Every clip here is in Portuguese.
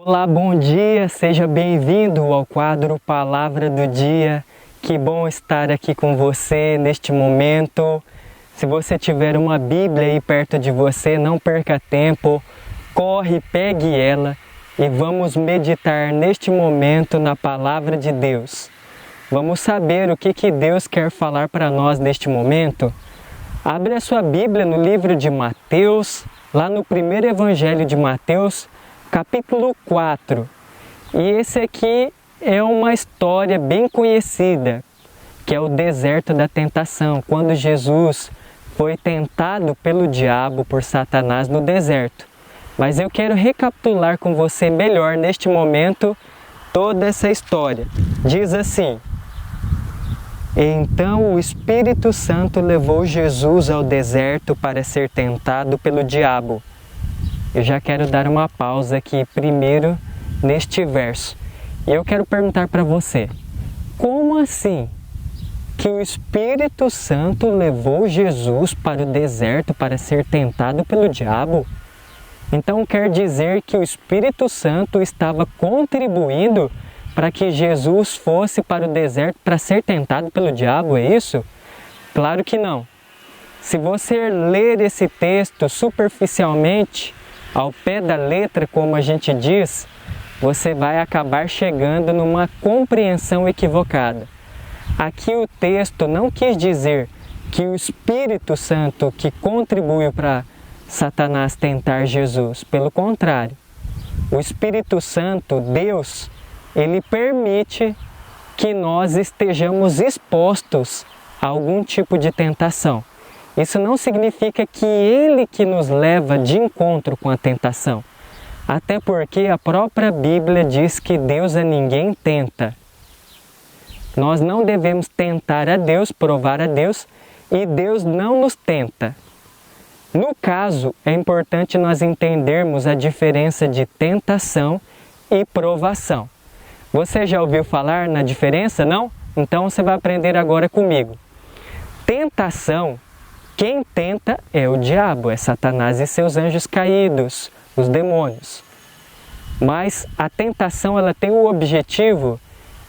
Olá, bom dia, seja bem-vindo ao quadro Palavra do Dia. Que bom estar aqui com você neste momento. Se você tiver uma Bíblia aí perto de você, não perca tempo, corre, pegue ela e vamos meditar neste momento na Palavra de Deus. Vamos saber o que Deus quer falar para nós neste momento? Abre a sua Bíblia no livro de Mateus, lá no primeiro Evangelho de Mateus, capítulo 4. E esse aqui é uma história bem conhecida, que é o deserto da tentação, quando Jesus foi tentado pelo diabo, por Satanás no deserto. Mas eu quero recapitular com você melhor neste momento toda essa história. Diz assim: Então o Espírito Santo levou Jesus ao deserto para ser tentado pelo diabo. Eu já quero dar uma pausa aqui primeiro neste verso. E eu quero perguntar para você, como assim que o Espírito Santo levou Jesus para o deserto para ser tentado pelo diabo? Então quer dizer que o Espírito Santo estava contribuindo para que Jesus fosse para o deserto para ser tentado pelo diabo, é isso? Claro que não. Se você ler esse texto superficialmente, ao pé da letra, como a gente diz, você vai acabar chegando numa compreensão equivocada. Aqui o texto não quis dizer que o Espírito Santo que contribuiu para Satanás tentar Jesus. Pelo contrário, o Espírito Santo, Deus, ele permite que nós estejamos expostos a algum tipo de tentação. Isso não significa que Ele que nos leva de encontro com a tentação. Até porque a própria Bíblia diz que Deus a ninguém tenta. Nós não devemos tentar a Deus, provar a Deus, e Deus não nos tenta. No caso, é importante nós entendermos a diferença de tentação e provação. Você já ouviu falar na diferença, não? Então você vai aprender agora comigo. Tentação, quem tenta é o diabo, é Satanás e seus anjos caídos, os demônios. Mas a tentação ela tem o objetivo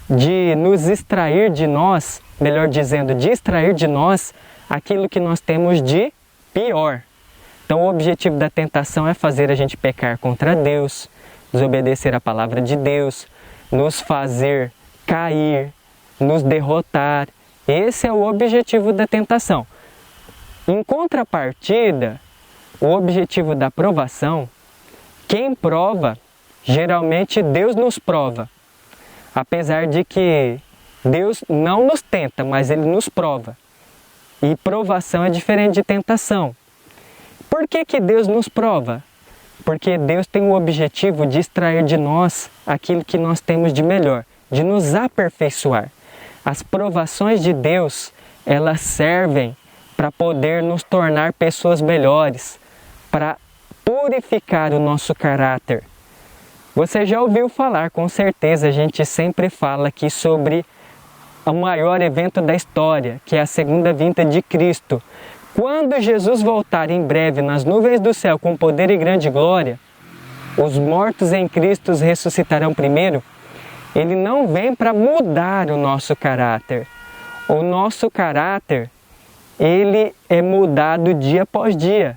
de nos extrair de nós, melhor dizendo, de extrair de nós aquilo que nós temos de pior. Então o objetivo da tentação é fazer a gente pecar contra Deus, desobedecer a palavra de Deus, nos fazer cair, nos derrotar. Esse é o objetivo da tentação. Em contrapartida, o objetivo da provação, quem prova, geralmente Deus nos prova. Apesar de que Deus não nos tenta, mas Ele nos prova. E provação é diferente de tentação. Por que Deus nos prova? Porque Deus tem o objetivo de extrair de nós aquilo que nós temos de melhor, de nos aperfeiçoar. As provações de Deus, elas servem para poder nos tornar pessoas melhores, para purificar o nosso caráter. Você já ouviu falar, com certeza, a gente sempre fala aqui sobre o maior evento da história, que é a segunda vinda de Cristo. Quando Jesus voltar em breve nas nuvens do céu com poder e grande glória, os mortos em Cristo ressuscitarão primeiro. Ele não vem para mudar o nosso caráter. O nosso caráter, ele é mudado dia após dia,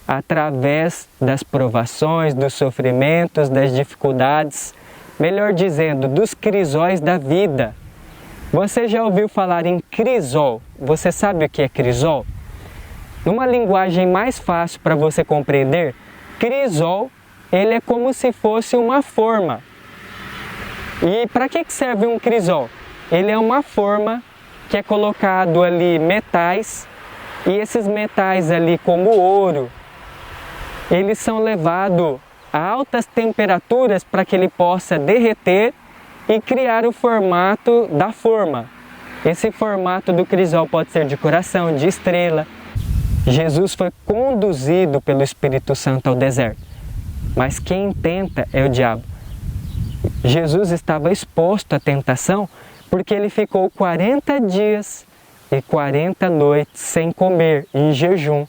através das provações, dos sofrimentos, das dificuldades, melhor dizendo, dos crisóis da vida. Você já ouviu falar em crisol? Você sabe o que é crisol? Numa linguagem mais fácil para você compreender, crisol, ele é como se fosse uma forma. E para que serve um crisol? Ele é uma forma que é colocado ali metais, e esses metais ali, como o ouro, eles são levados a altas temperaturas para que ele possa derreter e criar o formato da forma. Esse formato do crisol pode ser de coração, de estrela. Jesus foi conduzido pelo Espírito Santo ao deserto, mas quem tenta é o diabo. Jesus estava exposto à tentação porque ele ficou 40 dias e 40 noites sem comer, em jejum.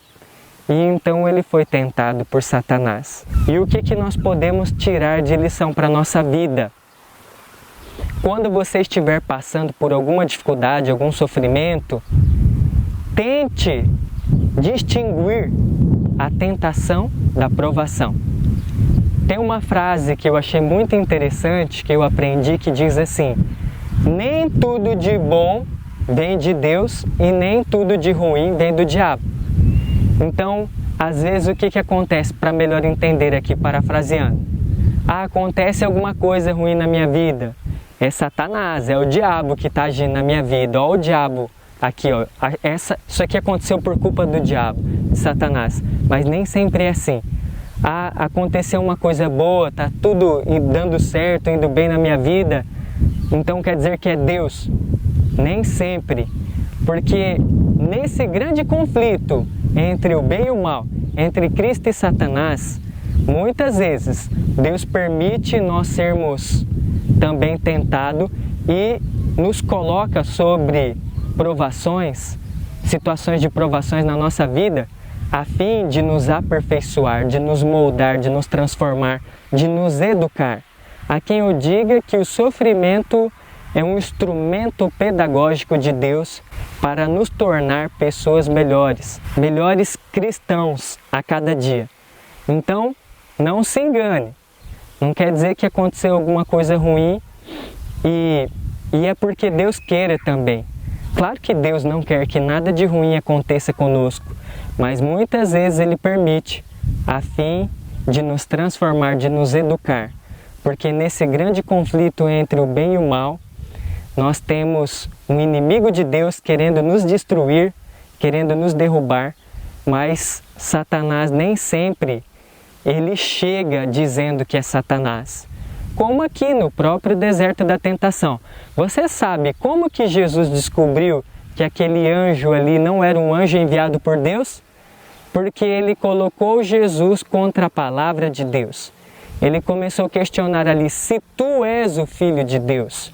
e então ele foi tentado por Satanás. E o que nós podemos tirar de lição para a nossa vida? Quando você estiver passando por alguma dificuldade, algum sofrimento, tente distinguir a tentação da provação. Tem uma frase que eu achei muito interessante, que eu aprendi, que diz assim: nem tudo de bom vem de Deus e nem tudo de ruim vem do diabo. Então, às vezes o que acontece, para melhor entender aqui, parafraseando? Acontece alguma coisa ruim na minha vida. É Satanás, é o diabo que está agindo na minha vida. Olha o diabo aqui, ó. Isso aqui aconteceu por culpa do diabo, de Satanás. Mas nem sempre é assim. Aconteceu uma coisa boa, está tudo dando certo, indo bem na minha vida, então quer dizer que é Deus? Nem sempre. Porque nesse grande conflito entre o bem e o mal, entre Cristo e Satanás, muitas vezes Deus permite nós sermos também tentados e nos coloca sobre provações, situações de provações na nossa vida, a fim de nos aperfeiçoar, de nos moldar, de nos transformar, de nos educar. Há quem eu diga que o sofrimento é um instrumento pedagógico de Deus para nos tornar pessoas melhores, melhores cristãos a cada dia. Então, não se engane. Não quer dizer que aconteceu alguma coisa ruim e é porque Deus queira também. Claro que Deus não quer que nada de ruim aconteça conosco, mas muitas vezes Ele permite a fim de nos transformar, de nos educar. Porque nesse grande conflito entre o bem e o mal, nós temos um inimigo de Deus querendo nos destruir, querendo nos derrubar, mas Satanás nem sempre ele chega dizendo que é Satanás. Como aqui no próprio deserto da tentação. Você sabe como que Jesus descobriu que aquele anjo ali não era um anjo enviado por Deus? Porque ele colocou Jesus contra a palavra de Deus. Ele começou a questionar ali: se tu és o Filho de Deus.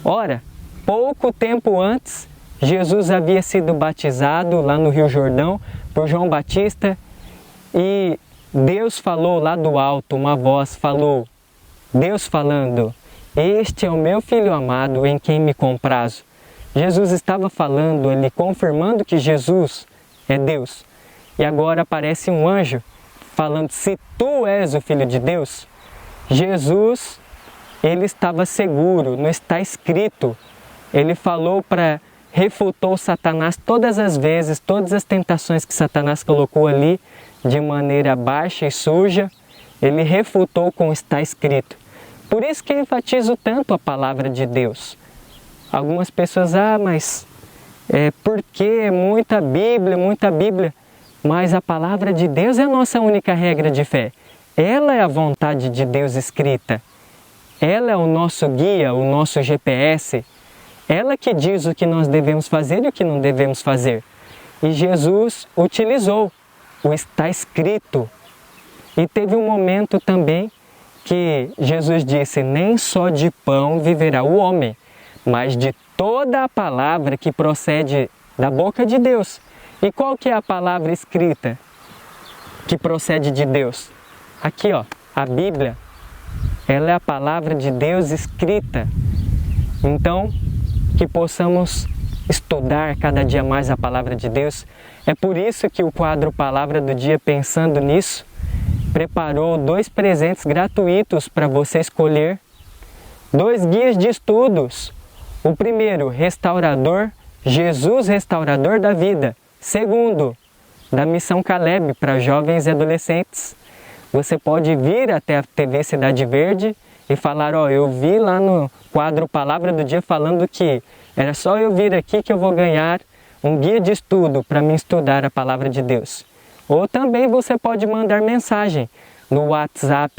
Ora, pouco tempo antes, Jesus havia sido batizado lá no Rio Jordão por João Batista e Deus falou lá do alto, uma voz falou, Deus falando: este é o meu Filho amado em quem me comprazo. Jesus estava falando ali, confirmando que Jesus é Deus. E agora aparece um anjo falando: se tu és o Filho de Deus. Jesus, ele estava seguro, não está escrito. Ele falou refutou Satanás todas as vezes, todas as tentações que Satanás colocou ali, de maneira baixa e suja, ele refutou com está escrito. Por isso que eu enfatizo tanto a palavra de Deus. Algumas pessoas, mas porque muita Bíblia, mas a palavra de Deus é a nossa única regra de fé. Ela é a vontade de Deus escrita. Ela é o nosso guia, o nosso GPS. Ela que diz o que nós devemos fazer e o que não devemos fazer. E Jesus utilizou o está escrito. E teve um momento também que Jesus disse: nem só de pão viverá o homem, mas de toda a palavra que procede da boca de Deus. E qual que é a palavra escrita que procede de Deus? Aqui, ó, a Bíblia. Ela é a palavra de Deus escrita. Então, que possamos estudar cada dia mais a palavra de Deus. É por isso que o quadro Palavra do Dia, pensando nisso, preparou 2 presentes gratuitos para você escolher. 2 guias de estudos. O primeiro, Restaurador, Jesus Restaurador da Vida. Segundo, da Missão Caleb, para jovens e adolescentes. Você pode vir até a TV Cidade Verde e falar: eu vi lá no quadro Palavra do Dia falando que era só eu vir aqui que eu vou ganhar um guia de estudo para me estudar a Palavra de Deus. Ou também você pode mandar mensagem no WhatsApp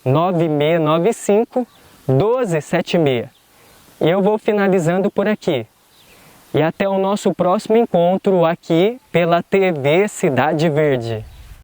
659-9695-1276. E eu vou finalizando por aqui. E até o nosso próximo encontro aqui pela TV Cidade Verde.